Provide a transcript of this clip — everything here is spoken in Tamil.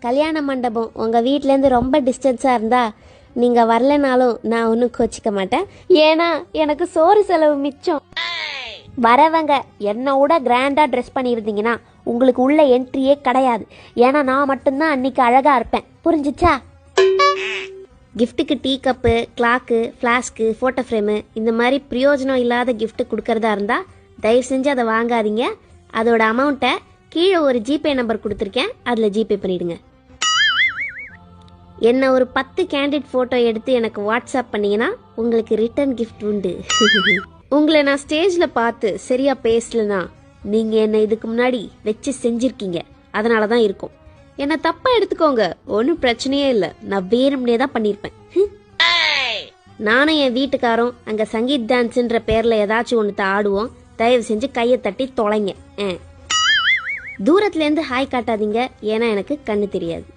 கல்யாண மண்டபம் உங்கள் வீட்டிலேருந்து ரொம்ப டிஸ்டன்ஸாக இருந்தா நீங்கள் வரலனாலும் நான் ஒன்றும் கோச்சிக்க மாட்டேன். ஏன்னா எனக்கு சோறு செலவு மிச்சம். வரவங்க என்னோட கிராண்டாக ட்ரெஸ் பண்ணியிருந்தீங்கன்னா உங்களுக்கு உள்ள என்ட்ரியே கிடையாது. ஏன்னா நான் மட்டும்தான் அன்னைக்கு அழகாக இருப்பேன். புரிஞ்சிச்சா? கிஃப்ட்டுக்கு tea cup, clock, flask, photo frame இந்த மாதிரி பிரயோஜனம் இல்லாத கிஃப்ட்டு கொடுக்கறதா இருந்தால் தயவு செஞ்சு அதை வாங்காதீங்க. அதோட அமௌண்ட்டை கீழே ஒரு ஜிபே நம்பர் கொடுத்துருக்கேன், அதில் ஜிபே பண்ணிவிடுங்க. என்ன ஒரு 10 கேண்டிட் ஃபோட்டோ எடுத்து எனக்கு வாட்ஸ்அப் பண்ணிங்கன்னா உங்களுக்கு ரிட்டர்ன் கிஃப்ட் உண்டு. உங்களை நான் ஸ்டேஜில் பார்த்து சரியாக பேசலனா நீங்கள் என்னை இதுக்கு முன்னாடி வச்சு செஞ்சுருக்கீங்க, அதனால தான் இருக்கும். என்னை தப்பாக எடுத்துக்கோங்க, ஒன்றும் பிரச்சனையே இல்லை. நான் வேணும்னே தான் பண்ணியிருப்பேன். நானும் என் வீட்டுக்காரும் அங்கே சங்கீத் டான்ஸுன்ற பேரில் ஏதாச்சும் ஒன்று ஆடுவோம். தயவு செஞ்சு கையை தட்டி தொலைங்க. தூரத்துலேருந்து ஹாய் காட்டாதீங்க, ஏன்னா எனக்கு கண்ணு தெரியாது.